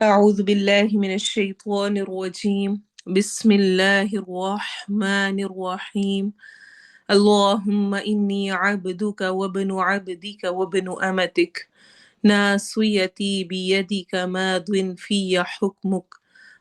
أعوذ بالله من الشيطان الرجيم. بسم الله الرحمن الرحيم. اللهم إني عبدك وابن عبدك وابن أمتك، ناصيتي بيدك، ماض في حكمك،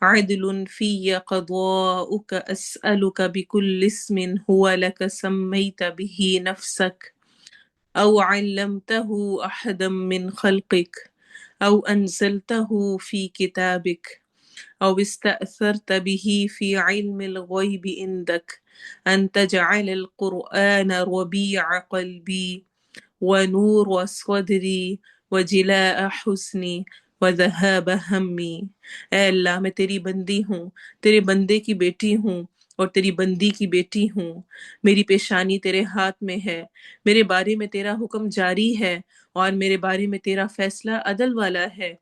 عدل في قضاؤك. أسألك بكل اسم هو لك سميت به نفسك أو علمته أحدا من خلقك أو أنزلته في كتابك أو استأثرت به في علم الغيب عندك أن تجعل القرآن ربيع قلبي ونور صدری وجلاء حسنی وذہاب ہمی۔ اے اللہ، میں تیری بندی ہوں، تیرے بندے کی بیٹی ہوں اور تیری بندی کی بیٹی ہوں۔ میری پیشانی تیرے ہاتھ میں ہے، میرے بارے میں تیرا حکم جاری ہے اور میرے بارے میں تیرا فیصلہ عدل والا ہے۔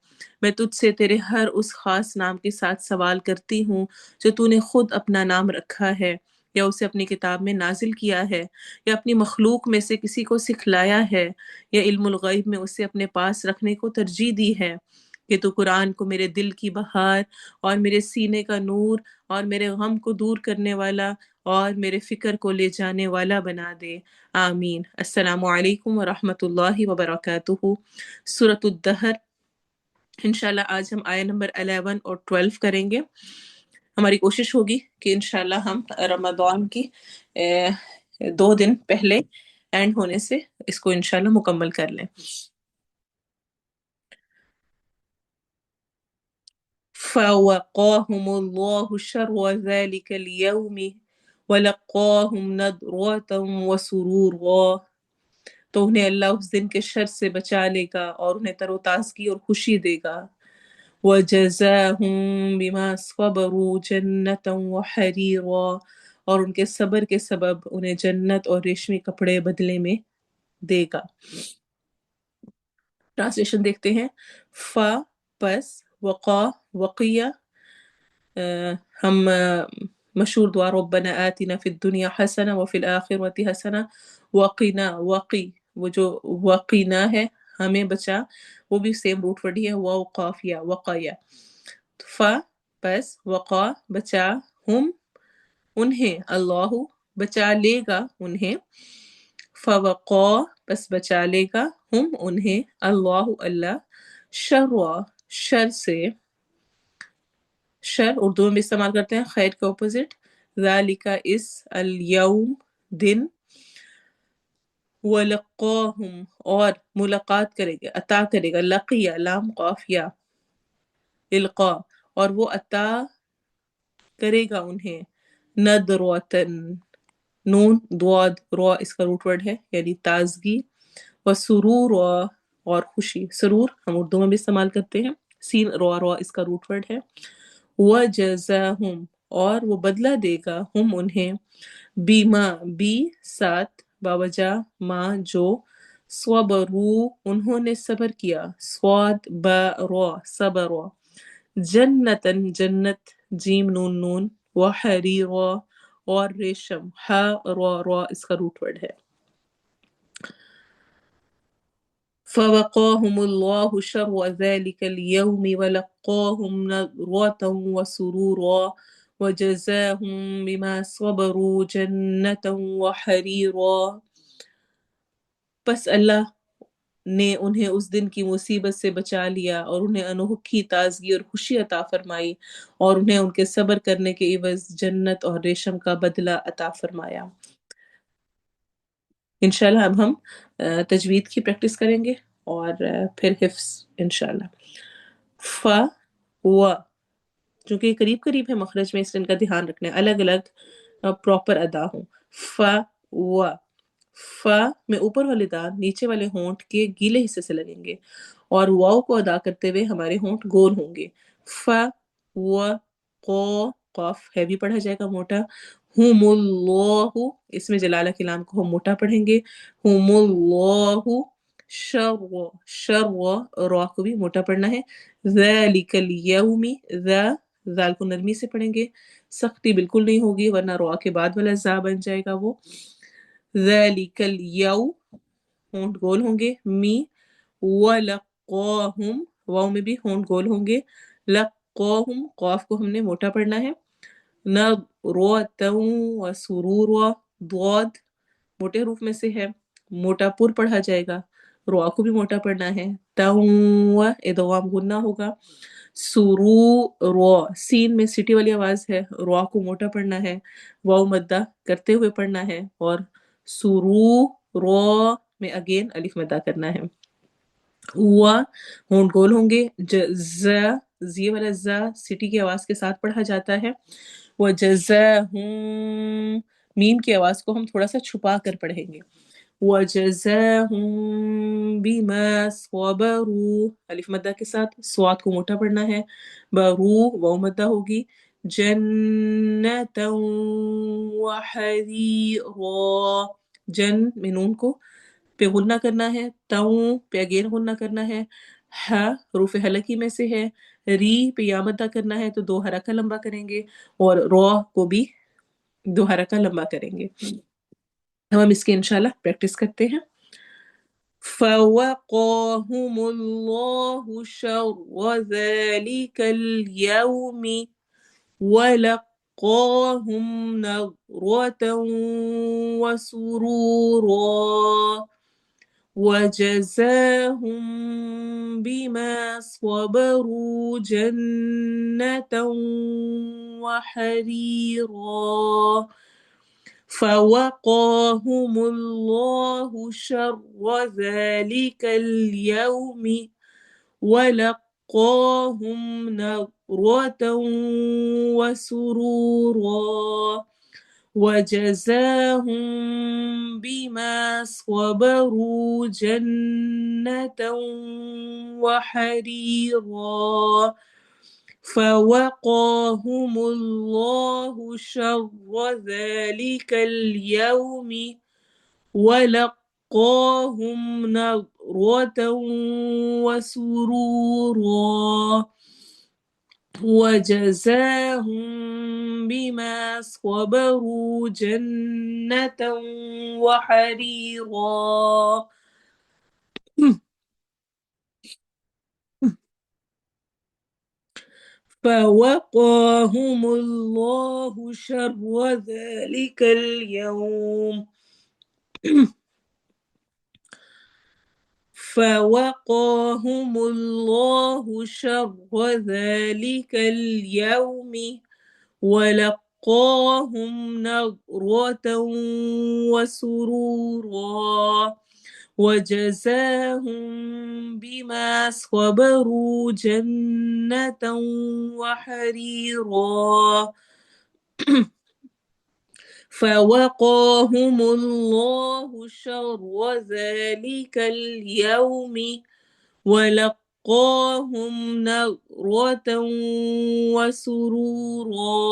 میں تجھ سے تیرے ہر اس خاص نام کے ساتھ سوال کرتی ہوں جو تو نے خود اپنا نام رکھا ہے یا اسے اپنی کتاب میں نازل کیا ہے یا اپنی مخلوق میں سے کسی کو سکھلایا ہے یا علم الغیب میں اسے اپنے پاس رکھنے کو ترجیح دی ہے، کہ تو قرآن کو میرے دل کی بہار اور میرے سینے کا نور اور میرے غم کو دور کرنے والا اور میرے فکر کو لے جانے والا بنا دے۔ آمین۔ السلام علیکم ورحمۃ اللہ وبرکاتہ۔ سورۃ الدہر، انشاءاللہ آج ہم آیہ نمبر 11 اور 12 کریں گے۔ ہماری کوشش ہوگی کہ انشاءاللہ ہم رمضان کی 2 دن پہلے اینڈ ہونے سے اس کو انشاءاللہ مکمل کر لیں۔ فَوَقَاهُمُ اللَّهُ شَرَّ ذَلِكَ الْيَوْمِ وَلَقَّاهُمْ نَضْرَةً وَسُرُورًا، تو انہیں اللہ اس دن کے شر سے بچا لے گا اور انہیں تر و تازگی اور خوشی دے گا۔ وَجَزَاهُم بِمَا صَبَرُوا جَنَّةً وَحَرِيرًا، اور ان کے صبر کے سبب انہیں جنت اور ریشمی کپڑے بدلے میں دے گا۔ ٹرانسلیشن دیکھتے ہیں۔ فا پس، وقا وقیہ، ہم مشہور دعا ربنا آتنا فی الدنیا حسنہ وفی الآخرۃ حسنہ وقنا، وقی وہ جو وقنا ہے ہمیں بچا، وہ بھی سیم روٹ ورڈ ہی ہے، واو قافیہ وقایا۔ فا پس، وقا بچا، ہم انہیں، اللہ بچا لے گا انہیں، فوقا پس بچا لے گا، ہم انہیں، اللہ اللہ، شر شر سے، شر اردو میں بھی استعمال کرتے ہیں خیر کے اپوزٹ، ذالک اس، الیوم دن، وَلَقَّاهُمْ اور ملاقات کرے گا، عطا کرے گا، لقیہ لام قافیہ، القا اور وہ عطا کرے گا انہیں، ندرۃن نون ضاد را اس کا روٹ ورڈ ہے یعنی تازگی، وسرور اور خوشی، سرور ہم اردو میں بھی استعمال کرتے ہیں، سین را اس کا روٹ ورڈ ہے، وجزاہم اور وہ بدلہ دے گا، ہم انہیں، بیما بی ساتھ، باوجہ ما جو، صبرو انہوں نے صبر کیا، صاد با را صبر، جنتن جنت، جیم نون نون، وحریرا اور ریشم، ہا را اس کا روٹ ورڈ ہے۔ فوقاهم الله شر ذلك اليوم ولقاهم نضرة وسرورا وجزاهم بما صبروا جنة وحريرا، پس اللہ نے انہیں اس دن کی مصیبت سے بچا لیا اور انہیں انوکھی تازگی اور خوشی عطا فرمائی اور انہیں ان کے صبر کرنے کے عوض جنت اور ریشم کا بدلہ عطا فرمایا۔ انشاءاللہ اب ہم تجوید کی پریکٹس کریں گے اور پھر حفظ انشاءاللہ۔ ف و چونکہ یہ قریب قریب ہے مخرج میں، اس لیے ان کا دھیان رکھنا ہے، الگ الگ پراپر ادا ہوں۔ ف و، ف میں اوپر والے دانت نیچے والے ہونٹ کے گیلے حصے سے لگیں گے اور واو کو ادا کرتے ہوئے ہمارے ہونٹ گول ہوں گے۔ ف و قو، قاف ہیوی پڑھا جائے گا موٹا، ہم اللہ اس میں جلالہ کے لام کو ہم موٹا پڑھیں گے، ہم اللہ شر، شر را کو بھی موٹا پڑھنا ہے، ذالک الیوم، ذا ذال کو نرمی سے پڑھیں گے، سختی بالکل نہیں ہوگی ورنہ را کے بعد والا زا بن جائے گا وہ، ذالک الیوم ہونٹ گول ہوں گے، می، ولقاہم واؤ میں بھی ہونٹ گول ہوں گے، لقوہم، قاف کو ہم نے موٹا پڑھنا ہے، نضرۃ و سرور، ضاد موٹے حروف میں سے ہے، موٹا پر پڑھا جائے گا، رو کو بھی موٹا پڑھنا ہے، تو ادغام غنہ ہوگا، سرو رو، سین میں سٹی والی آواز ہے، رو کو موٹا پڑھنا ہے، واو مدہ کرتے ہوئے پڑھنا ہے، اور سرو رو میں اگین الف مدہ کرنا ہے، ہوا ہونٹ گول ہوں گے، زی والا زا سٹی کی آواز کے ساتھ پڑھا جاتا ہے، وجزاہم، میم کی آواز کو ہم تھوڑا سا چھپا کر پڑھیں گے، وجزاہم بما صبروا، الف مدہ کے ساتھ، سواد کو موٹا پڑھنا ہے، برو واو مدہ ہوگی، جنتا وحریرا، جن میں نون کو پہ غنہ کرنا ہے، تاؤں پہ اگین غنہ کرنا ہے، ہ حروف حلقی میں سے ہے، ری پہ یا مدہ کرنا ہے تو دو حرکہ لمبا کریں گے، اور رو کو بھی دو حرکہ لمبا کریں گے۔ ہم اس کے انشاءاللہ پریکٹس کرتے ہیں۔ فَوَقَاهُمُ اللَّهُ شَرَّ ذَلِكَ الْيَوْمِ وَلَقَّاهُمْ نَضْرَةً وَسُرُورًا وَجَزَاهُم بِمَا صَبَرُوا جَنَّةً وَحَرِيرًا فَوَقَاهُمُ اللَّهُ شَرَّ ذَلِكَ الْيَوْمِ وَلَقَّاهُمْ نَضْرَةً وَسُرُورًا وَجَزَاهُم بِمَا صَبَرُوا جَنَّةً وَحَرِيرًا فَوَقَاهُمُ اللَّهُ شَرَّ ذَلِكَ الْيَوْمِ وَلَقَّاهُمْ نَضْرَةً وَسُرُورًا وَجَزَاهُم بِمَا صَبَرُوا جَنَّةً وَحَرِيرًا۔ فَوَقَاهُمُ اللَّهُ شَرَّ ذَلِكَ الْيَوْمِ فَوَقَاهُمُ اللَّهُ شَرَّ ذَلِكَ الْيَوْمِ وَلَقَّاهُمْ نَضْرَةً وَسُرُورًا وَجَزَاهُم بِمَا صَبَرُوا جَنَّةً وَحَرِيرًا فَوَقَاهُمُ اللَّهُ شَرَّ ذَلِكَ الْيَوْمِ وَلَقَّاهُمْ نَضْرَةً وَسُرُورًا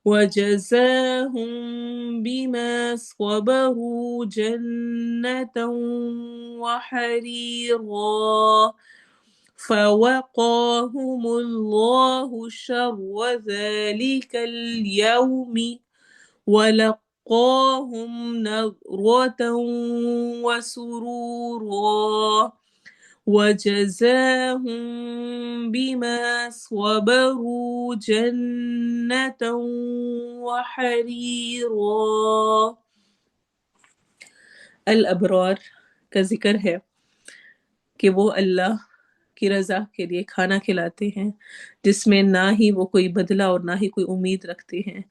وَجَزَاهُم بِمَا صَبَرُوا جَنَّةً وَحَرِيرًا فَوَقَاهُمُ اللَّهُ شَرَّ ذَلِكَ الْيَوْمِ وَلَقَّاهُمْ نَضْرَةً وَسُرُورًا وَجَزَاهُم بِمَا صَبَرُوا جَنَّةً وَحَرِيرًا۔ الابرار کا ذکر ہے کہ وہ اللہ کی رضا کے لیے کھانا کھلاتے ہیں جس میں نہ ہی وہ کوئی بدلہ اور نہ ہی کوئی امید رکھتے ہیں،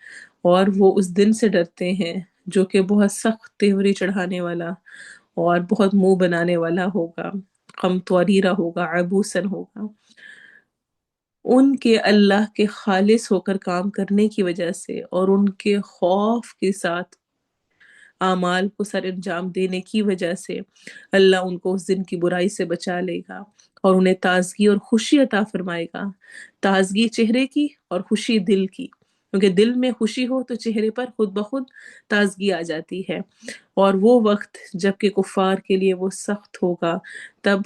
اور وہ اس دن سے ڈرتے ہیں جو کہ بہت سخت تیوری چڑھانے والا اور بہت منہ بنانے والا ہوگا، قمطریرا ہوگا، عبوسن ہوگا۔ ان کے اللہ کے خالص ہو کر کام کرنے کی وجہ سے اور ان کے خوف کے ساتھ اعمال کو سر انجام دینے کی وجہ سے اللہ ان کو اس دن کی برائی سے بچا لے گا اور انہیں تازگی اور خوشی عطا فرمائے گا، تازگی چہرے کی اور خوشی دل کی، کیونکہ دل میں خوشی ہو تو چہرے پر خود بخود تازگی آ جاتی ہے، اور وہ وقت جب کہ کفار کے لیے وہ سخت ہوگا، تب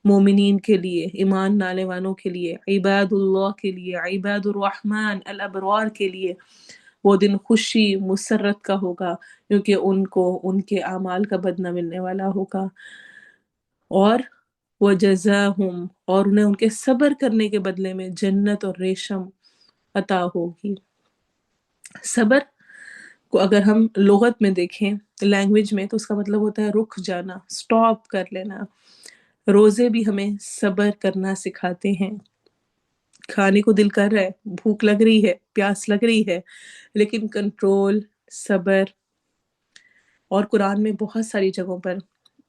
مومنین کے لیے، ایمان لانے والوں کے لیے، عباد اللہ کے لیے، عباد الرحمن الابرار کے لیے وہ دن خوشی مسرت کا ہوگا، کیونکہ ان کو ان کے اعمال کا بدلہ ملنے والا ہوگا۔ اور وجزاہم، اور انہیں ان کے صبر کرنے کے بدلے میں جنت اور ریشم عطا ہوگی۔ صبر کو اگر ہم لغت میں دیکھیں، لینگویج میں، تو اس کا مطلب ہوتا ہے رک جانا، سٹاپ کر لینا۔ روزے بھی ہمیں صبر کرنا سکھاتے ہیں۔ کھانے کو دل کر رہا ہے، بھوک لگ رہی ہے، پیاس لگ رہی ہے، لیکن کنٹرول، صبر۔ اور قرآن میں بہت ساری جگہوں پر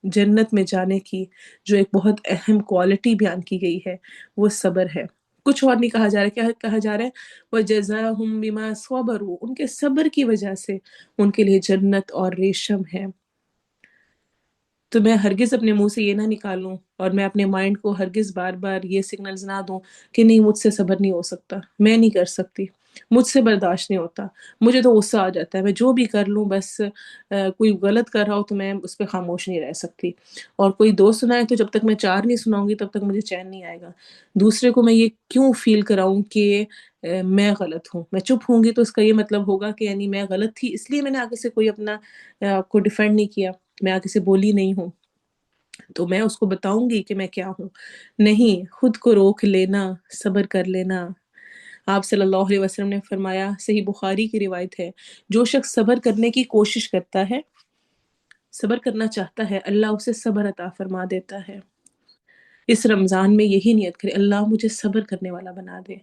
جنت میں جانے کی جو ایک بہت اہم کوالٹی بیان کی گئی ہے وہ صبر ہے۔ کچھ اور نہیں کہا جا رہا، کیا کہا جا رہا ہے؟ وَجَزَاهُمْ بِمَا صَبَرُوا، ان کے صبر کی وجہ سے ان کے لیے جنت اور ریشم ہے۔ تو میں ہرگز اپنے منہ سے یہ نہ نکالوں اور میں اپنے مائنڈ کو ہرگز بار بار یہ سگنلز نہ دوں کہ نہیں مجھ سے صبر نہیں ہو سکتا، میں نہیں کر سکتی، مجھ سے برداشت نہیں ہوتا، مجھے تو غصہ آ جاتا ہے، میں جو بھی کر لوں بس کوئی غلط کر رہا ہو تو میں اس پہ خاموش نہیں رہ سکتی، اور کوئی دوست سنائے تو جب تک میں چار نہیں سناؤں گی تب تک مجھے چین نہیں آئے گا۔ دوسرے کو میں یہ کیوں فیل کراؤں کہ میں غلط ہوں، میں چپ ہوں گی تو اس کا یہ مطلب ہوگا کہ یعنی میں غلط تھی، اس لیے میں نے آگے سے کوئی اپنا کو ڈیفینڈ نہیں کیا، میں آگے سے بولی نہیں ہوں، تو میں اس کو بتاؤں گی کہ میں کیا ہوں۔ نہیں، خود کو روک لینا، صبر کر لینا۔ آپ صلی اللہ علیہ وسلم نے فرمایا، صحیح بخاری کی روایت ہے، جو شخص صبر کرنے کی کوشش کرتا ہے، صبر کرنا چاہتا ہے، اللہ اسے صبر عطا فرما دیتا ہے۔ اس رمضان میں یہی نیت کرے، اللہ مجھے صبر کرنے والا بنا دے۔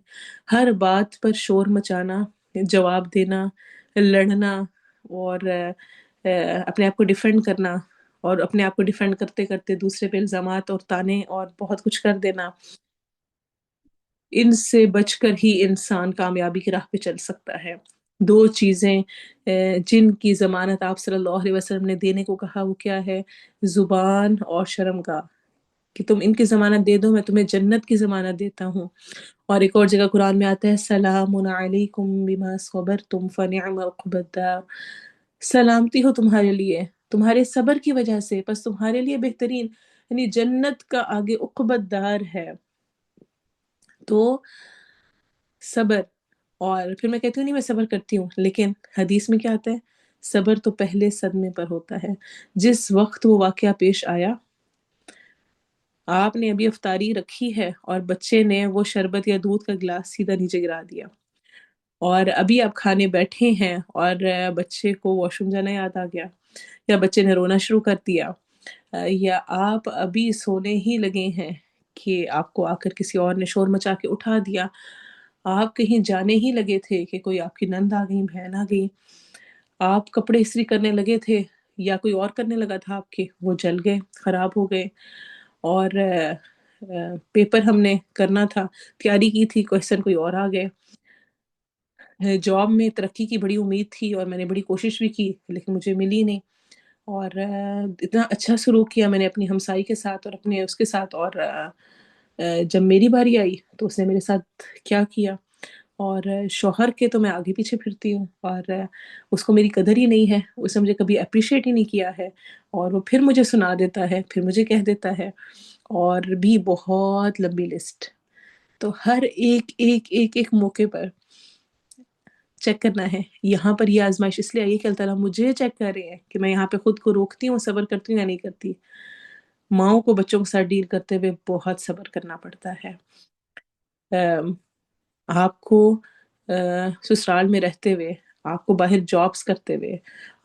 ہر بات پر شور مچانا، جواب دینا، لڑنا، اور اپنے آپ کو ڈیفینڈ کرنا، اور اپنے آپ کو ڈیفینڈ کرتے کرتے دوسرے پہ الزامات اور طعنے اور بہت کچھ کر دینا، ان سے بچ کر ہی انسان کامیابی کی راہ پہ چل سکتا ہے۔ دو چیزیں جن کی ضمانت آپ صلی اللہ علیہ وسلم نے دینے کو کہا، وہ کیا ہے؟ زبان اور شرمگاہ، کہ تم ان کی ضمانت دے دو، میں تمہیں جنت کی ضمانت دیتا ہوں۔ اور ایک اور جگہ قرآن میں آتا ہے، سلام علیکم بما صبرتم فنعم عقبی الدار، سلامتی ہو تمہارے لیے تمہارے صبر کی وجہ سے، پس تمہارے لیے بہترین، یعنی جنت کا آگے عقبی الدار ہے۔ تو صبر، اور پھر میں کہتی ہوں نہیں میں صبر کرتی ہوں، لیکن حدیث میں کیا آتا ہے؟ صبر تو پہلے صدمے پر ہوتا ہے۔ جس وقت وہ واقعہ پیش آیا، آپ نے ابھی افطاری رکھی ہے اور بچے نے وہ شربت یا دودھ کا گلاس سیدھا نیچے گرا دیا، اور ابھی آپ کھانے بیٹھے ہیں اور بچے کو واش روم جانا یاد آ گیا، یا بچے نے رونا شروع کر دیا، یا آپ ابھی سونے ہی لگے ہیں کہ آپ کو آ کر کسی اور نے شور مچا کے اٹھا دیا، آپ کہیں جانے ہی لگے تھے کہ کوئی آپ کی نند آ گئی، بہن آ گئی، آپ کپڑے استری کرنے لگے تھے یا کوئی اور کرنے لگا تھا آپ کے، وہ جل گئے، خراب ہو گئے، اور پیپر ہم نے کرنا تھا، تیاری کی تھی، کوشچن کوئی اور آ گئے، جاب میں ترقی کی بڑی امید تھی اور میں نے بڑی کوشش بھی کی لیکن مجھے ملی نہیں، اور اتنا اچھا سلوک کیا میں نے اپنی ہمسائی کے ساتھ اور اپنے اس کے ساتھ، اور جب میری باری آئی تو اس نے میرے ساتھ کیا کیا، اور شوہر کے تو میں آگے پیچھے پھرتی ہوں، اور اس کو میری قدر ہی نہیں ہے، اس نے مجھے کبھی اپریشیٹ ہی نہیں کیا ہے، اور وہ پھر مجھے سنا دیتا ہے، پھر مجھے کہہ دیتا ہے، اور بھی بہت لمبی لسٹ۔ تو ہر ایک ایک ایک ایک موقع پر چیک کرنا ہے، یہاں پر یہ آزمائش اس لیے آئی ہے کہ اللہ تعالیٰ مجھے چیک کر رہے ہیں کہ میں یہاں پہ خود کو روکتی ہوں، صبر کرتی ہوں یا نہیں کرتی۔ ماؤں کو بچوں کے ساتھ ڈیل کرتے ہوئے بہت صبر کرنا پڑتا ہے۔ آپ کو سسرال میں رہتے ہوئے، آپ کو باہر جابس کرتے ہوئے،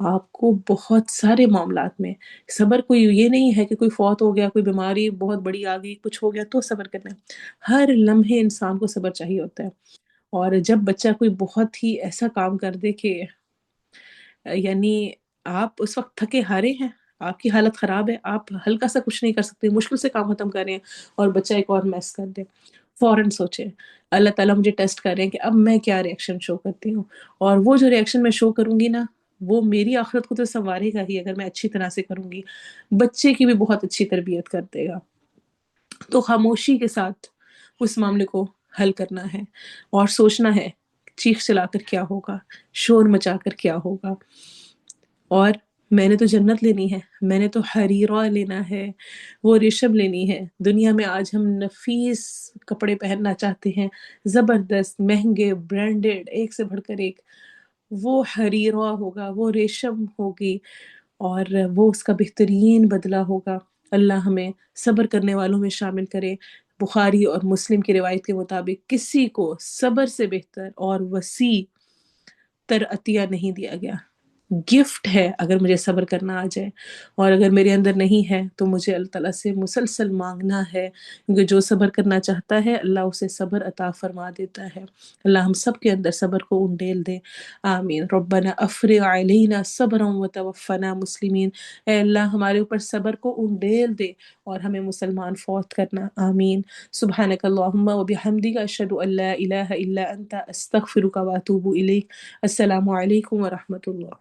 آپ کو بہت سارے معاملات میں صبر، کوئی یہ نہیں ہے کہ کوئی فوت ہو گیا، کوئی بیماری بہت بڑی آ گئی، کچھ ہو گیا تو صبر کرنا ہے، ہر لمحے انسان کو صبر چاہیے ہوتا ہے۔ اور جب بچہ کوئی بہت ہی ایسا کام کر دے کہ یعنی آپ اس وقت تھکے ہارے ہیں، آپ کی حالت خراب ہے، آپ ہلکا سا کچھ نہیں کر سکتے، مشکل سے کام ختم کر رہے ہیں، اور بچہ ایک اور میس کر دے، فوراً سوچیں اللہ تعالیٰ مجھے ٹیسٹ کر رہے ہیں کہ اب میں کیا ری ایکشن شو کرتی ہوں، اور وہ جو ری ایکشن میں شو کروں گی نا، وہ میری آخرت کو تو سنوارے گا ہی اگر میں اچھی طرح سے کروں گی، بچے کی بھی بہت اچھی تربیت کر دے گا۔ تو خاموشی کے ساتھ اس معاملے کو حل کرنا ہے، اور سوچنا ہے چیخ چلا کر کیا ہوگا، شور مچا کر کیا ہوگا، اور میں نے تو جنت لینی ہے، میں نے تو حریرہ لینا ہے، وہ ریشم لینی ہے۔ دنیا میں آج ہم نفیس کپڑے پہننا چاہتے ہیں، زبردست مہنگے برانڈڈ، ایک سے بڑھ کر ایک، وہ حریرہ ہوگا، وہ ریشم ہوگی، اور وہ اس کا بہترین بدلہ ہوگا۔ اللہ ہمیں صبر کرنے والوں میں شامل کرے۔ بخاری اور مسلم کی روایت کے مطابق کسی کو صبر سے بہتر اور وسیع تر عطیہ نہیں دیا گیا۔ گفٹ ہے اگر مجھے صبر کرنا آ جائے، اور اگر میرے اندر نہیں ہے تو مجھے اللہ تعالیٰ سے مسلسل مانگنا ہے، کیونکہ جو صبر کرنا چاہتا ہے اللہ اسے صبر عطا فرما دیتا ہے۔ اللہ ہم سب کے اندر صبر کو انڈیل دے، آمین۔ ربنا افرغ علینا صبرا وتوفنا مسلمین، اے اللہ ہمارے اوپر صبر کو انڈیل دے اور ہمیں مسلمان فوت کرنا، آمین۔ سبحانک اللہم وبحمدک، اشہد ان لا الہ الا انت، استغفرک واتوب الیک۔ السلام علیکم ورحمۃ اللہ۔